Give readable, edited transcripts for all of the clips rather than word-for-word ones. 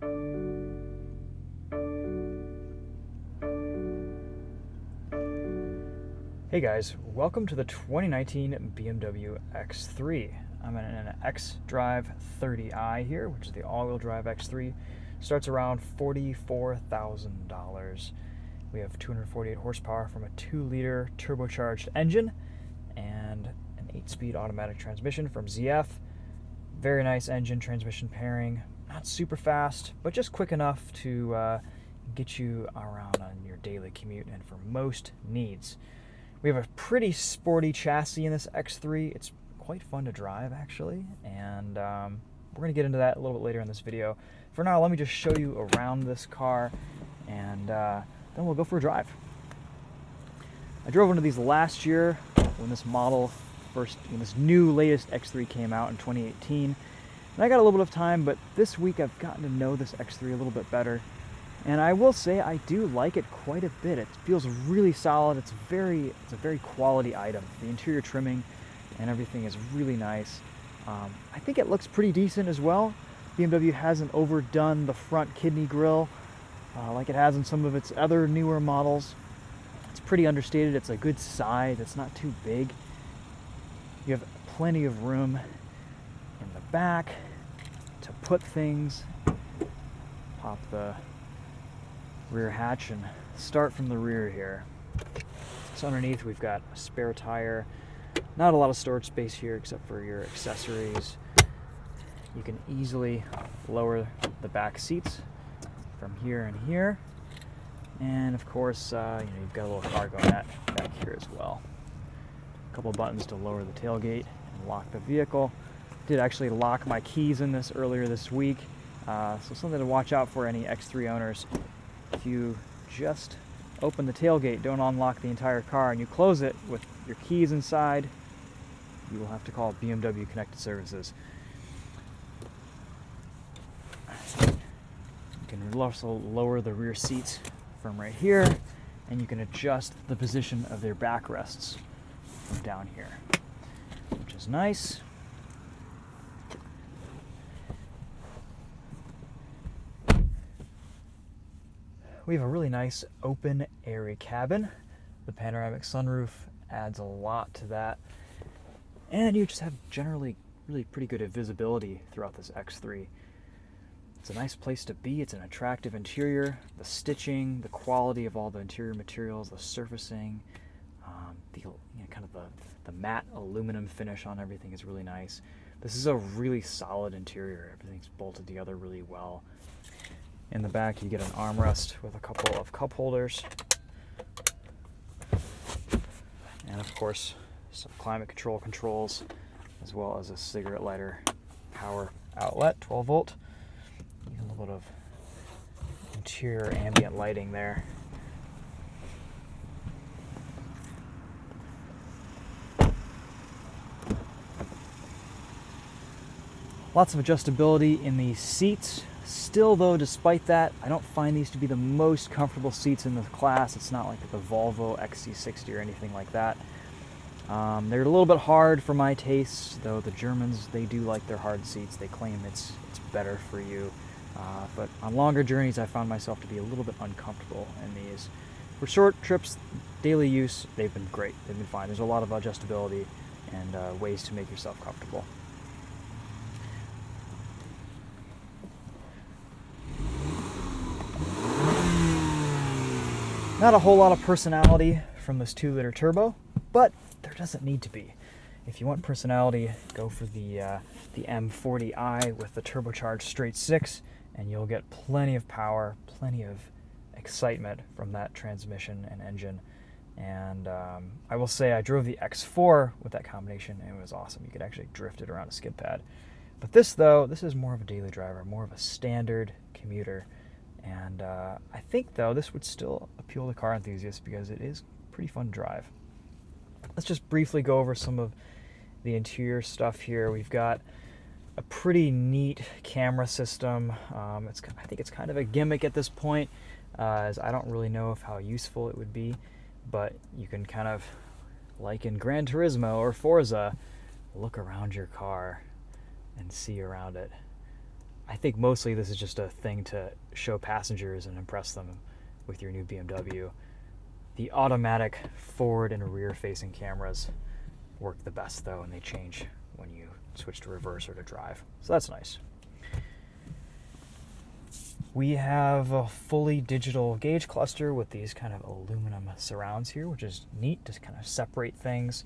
Hey guys, welcome to the 2019 BMW X3. I'm in an xDrive30i here, which is the all-wheel drive X3. Starts around $44,000. We have 248 horsepower from a 2-liter turbocharged engine and an 8-speed automatic transmission from ZF. Very nice engine transmission pairing. Not super fast, but just quick enough to get you around on your daily commute and for most needs. We have a pretty sporty chassis in this X3. It's quite fun to drive, actually, and we're going to get into that a little bit later in this video. For now, let me just show you around this car, and then we'll go for a drive. I drove one of these last year when this new latest X3 came out in 2018, and I got a little bit of time, but this week I've gotten to know this X3 a little bit better. And I will say I do like it quite a bit. It feels really solid. It's a very quality item. The interior trimming and everything is really nice. I think it looks pretty decent as well. BMW hasn't overdone the front kidney grille like it has in some of its other newer models. It's pretty understated. It's a good size. It's not too big. You have plenty of room in the back to put things. Pop the rear hatch and start from the rear here. So underneath we've got a spare tire. Not a lot of storage space here except for your accessories. You can easily lower the back seats from here and here. And of course, you've got a little cargo net back here as well. A couple of buttons to lower the tailgate and lock the vehicle. Did actually lock my keys in this earlier this week. So something to watch out for any X3 owners. If you just open the tailgate, don't unlock the entire car, and you close it with your keys inside, you will have to call BMW Connected Services. You can also lower the rear seats from right here, and you can adjust the position of their backrests from down here, which is nice. We have a really nice open, airy cabin. The panoramic sunroof adds a lot to that. And you just have generally really pretty good visibility throughout this X3. It's a nice place to be. It's an attractive interior. The stitching, the quality of all the interior materials, the surfacing, the matte aluminum finish on everything is really nice. This is a really solid interior. Everything's bolted together really well. In the back, you get an armrest with a couple of cup holders. And of course, some climate control controls, as well as a cigarette lighter power outlet, 12 volt. A little bit of interior ambient lighting there. Lots of adjustability in the seats. Still though, despite that, I don't find these to be the most comfortable seats in the class. It's not like the Volvo XC60 or anything like that. They're a little bit hard for my tastes, though the Germans, they do like their hard seats. They claim it's better for you. But on longer journeys, I found myself to be a little bit uncomfortable in these. For short trips, daily use, they've been great. They've been fine. There's a lot of adjustability and ways to make yourself comfortable. Not a whole lot of personality from this 2-liter turbo, but there doesn't need to be. If you want personality, go for the M40i with the turbocharged straight 6, and you'll get plenty of power, plenty of excitement from that transmission and engine. And I will say I drove the X4 with that combination, and it was awesome. You could actually drift it around a skid pad. But this, though, this is more of a daily driver, more of a standard commuter. And I think, though, this would still appeal to car enthusiasts because it is pretty fun to drive. Let's just briefly go over some of the interior stuff here. We've got a pretty neat camera system. I think it's kind of a gimmick at this point, as I don't really know how useful it would be, but you can kind of, like in Gran Turismo or Forza, look around your car and see around it. I think mostly this is just a thing to show passengers and impress them with your new BMW. The automatic forward and rear facing cameras work the best though, and they change when you switch to reverse or to drive. So that's nice. We have a fully digital gauge cluster with these kind of aluminum surrounds here, which is neat to kind of separate things.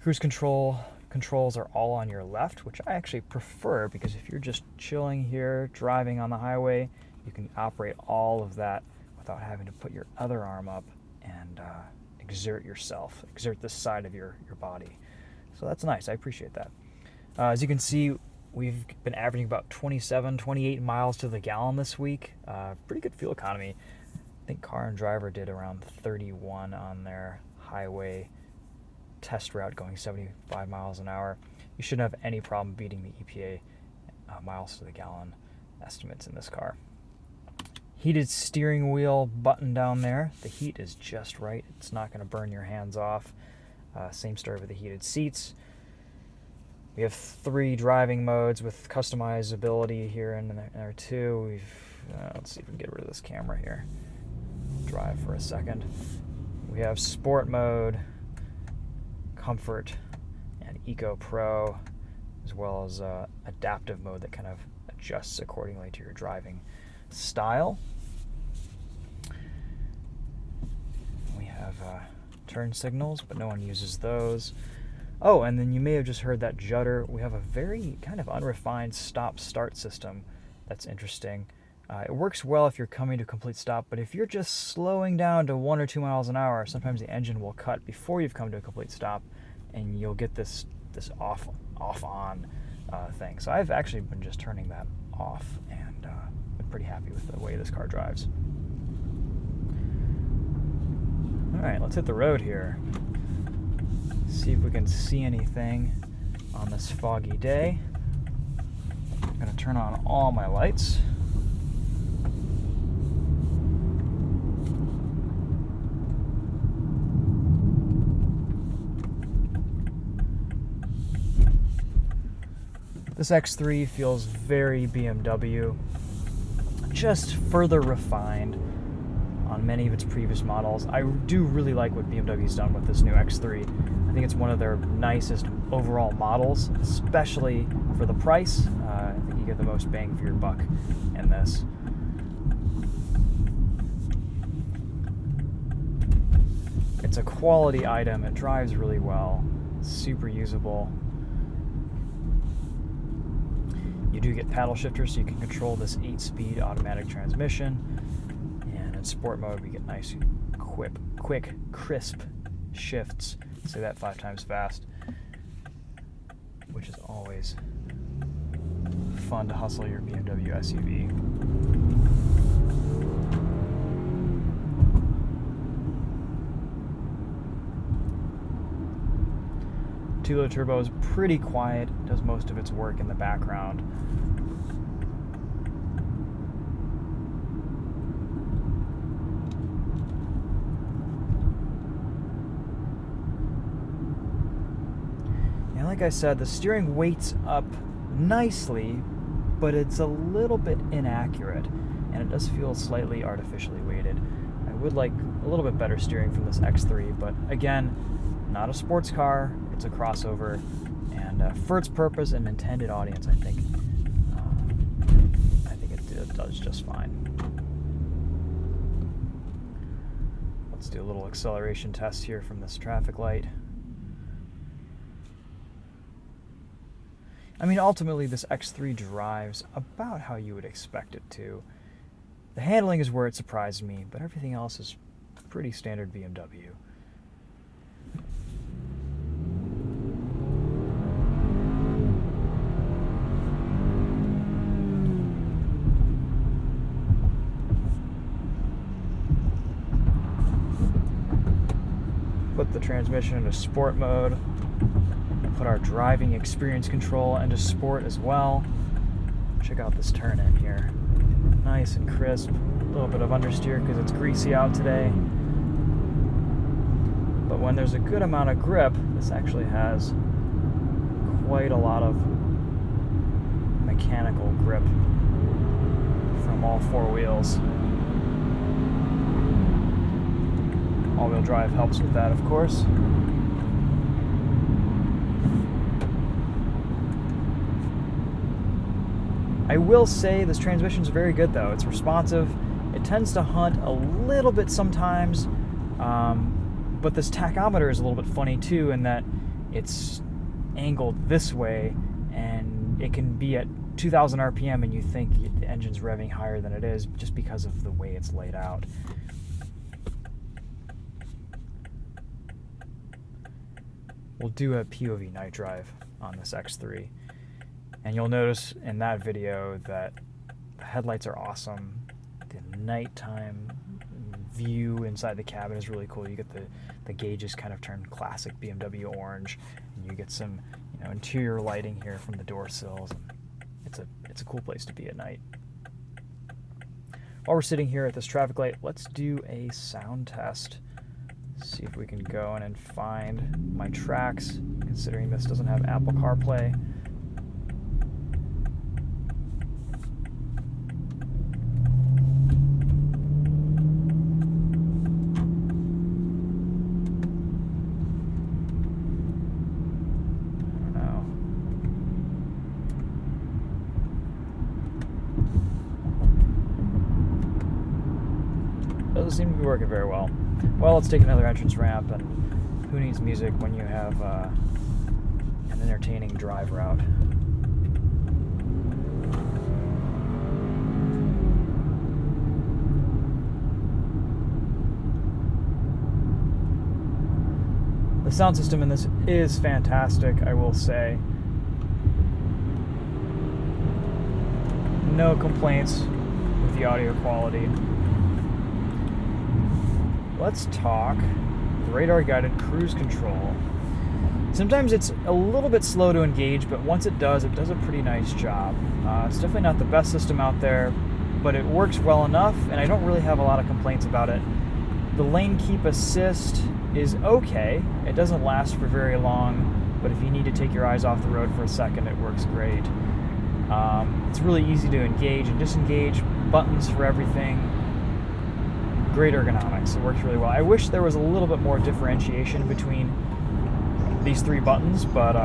Cruise controls are all on your left, which I actually prefer because if you're just chilling here, driving on the highway, you can operate all of that without having to put your other arm up and exert this side of your body. So that's nice. I appreciate that. As you can see, we've been averaging about 28 miles to the gallon this week. Pretty good fuel economy. I think Car and Driver did around 31 on their highway test route going 75 miles an hour. You shouldn't have any problem beating the EPA miles to the gallon estimates in this car. Heated steering wheel button down there. The heat is just right. It's not going to burn your hands off. Same story with the heated seats. We have 3 driving modes with customizability here and there too. Let's see if we can get rid of this camera here. Drive for a second. We have Sport mode, Comfort, and Eco Pro, as well as Adaptive mode that kind of adjusts accordingly to your driving style. We have turn signals, but no one uses those. Oh, and then you may have just heard that judder. We have a very kind of unrefined stop-start system that's interesting. It works well if you're coming to a complete stop, but if you're just slowing down to 1 or 2 miles an hour, sometimes the engine will cut before you've come to a complete stop, and you'll get this off-on thing. So I've actually been just turning that off, and been pretty happy with the way this car drives. All right, let's hit the road here. See if we can see anything on this foggy day. I'm going to turn on all my lights. This X3 feels very BMW, just further refined on many of its previous models. I do really like what BMW's done with this new X3. I think it's one of their nicest overall models, especially for the price. I think you get the most bang for your buck in this. It's a quality item. It drives really well. It's super usable. You do get paddle shifters, so you can control this 8-speed automatic transmission. And in sport mode, we get nice, quick, crisp shifts. Say that 5 times fast, which is always fun to hustle your BMW SUV. Two-liter turbo is pretty quiet, does most of its work in the background. And like I said, the steering weights up nicely, but it's a little bit inaccurate, and it does feel slightly artificially weighted. I would like a little bit better steering from this X3, but again, not a sports car, it's a crossover, and for its purpose and intended audience, I think it does just fine. Let's do a little acceleration test here from this traffic light. I mean, ultimately, this X3 drives about how you would expect it to. The handling is where it surprised me, but everything else is pretty standard BMW. Put the transmission into sport mode. Put our driving experience control into sport as well. Check out this turn in here. Nice and crisp. A little bit of understeer because it's greasy out today. But when there's a good amount of grip, this actually has quite a lot of mechanical grip from all four wheels. All-wheel drive helps with that, of course. I will say this transmission is very good though. It's responsive. It tends to hunt a little bit sometimes, but this tachometer is a little bit funny too in that it's angled this way and it can be at 2,000 RPM and you think the engine's revving higher than it is just because of the way it's laid out. We'll do a POV night drive on this X3. And you'll notice in that video that the headlights are awesome. The nighttime view inside the cabin is really cool. You get the gauges kind of turned classic BMW orange, and you get some interior lighting here from the door sills. It's a cool place to be at night. While we're sitting here at this traffic light, let's do a sound test. See if we can go in and find my tracks, considering this doesn't have Apple CarPlay. Doesn't seem to be working very well. Well, let's take another entrance ramp, and who needs music when you have an entertaining drive route? The sound system in this is fantastic, I will say. No complaints with the audio quality. Let's talk radar-guided cruise control. Sometimes it's a little bit slow to engage, but once it does a pretty nice job. It's definitely not the best system out there, but it works well enough, and I don't really have a lot of complaints about it. The lane keep assist is okay. It doesn't last for very long, but if you need to take your eyes off the road for a second, it works great. It's really easy to engage and disengage, buttons for everything. Great ergonomics. It works really well. I wish there was a little bit more differentiation between these three buttons, but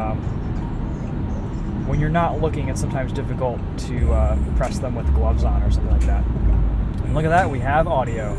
when you're not looking, it's sometimes difficult to press them with gloves on or something like that. And look at that, we have audio.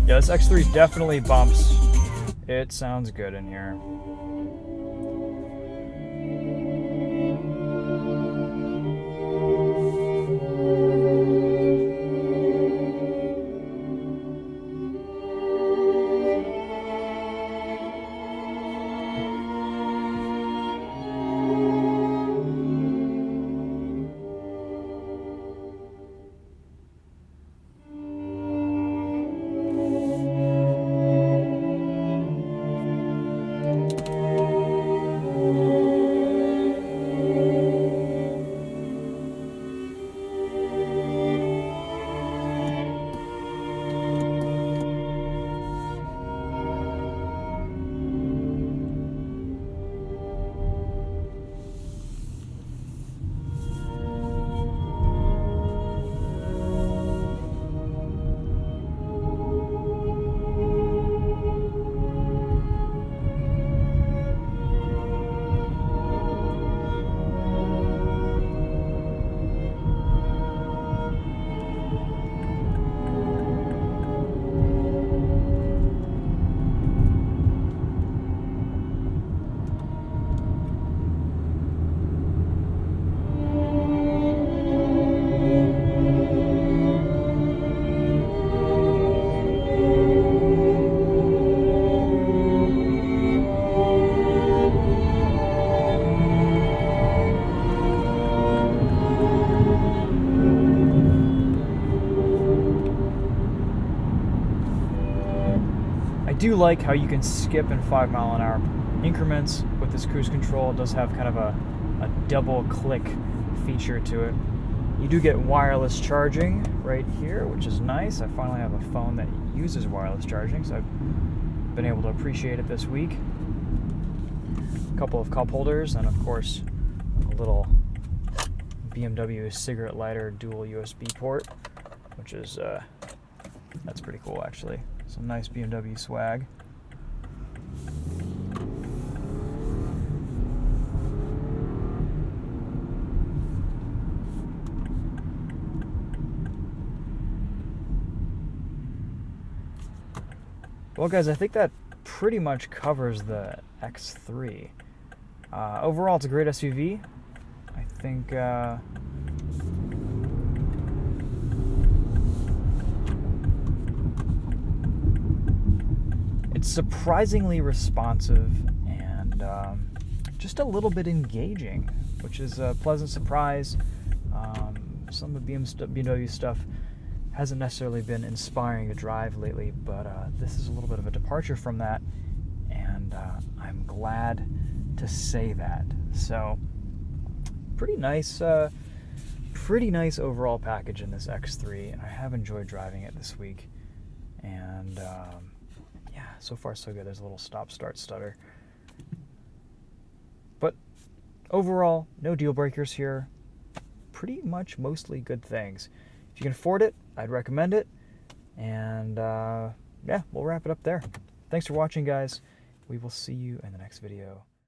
Yeah, this X3 definitely bumps. It sounds good in here. I do like how you can skip in 5-mile-an-hour increments with this cruise control. It does have kind of a double click feature to it. You do get wireless charging right here, which is nice. I finally have a phone that uses wireless charging, so I've been able to appreciate it this week. A couple of cup holders, and of course a little BMW cigarette lighter dual USB port, which is that's pretty cool actually. Some nice BMW swag. Well, guys, I think that pretty much covers the X3. Overall, it's a great SUV. I think it's surprisingly responsive and just a little bit engaging, which is a pleasant surprise. Some of BMW stuff hasn't necessarily been inspiring to drive lately, but this is a little bit of a departure from that, and I'm glad to say that. So, pretty nice overall package in this X3, and I have enjoyed driving it this week. And yeah, so far so good. There's a little stop-start stutter, but overall, no deal breakers here. Pretty much mostly good things. If you can afford it, I'd recommend it. And yeah, we'll wrap it up there. Thanks for watching, guys. We will see you in the next video.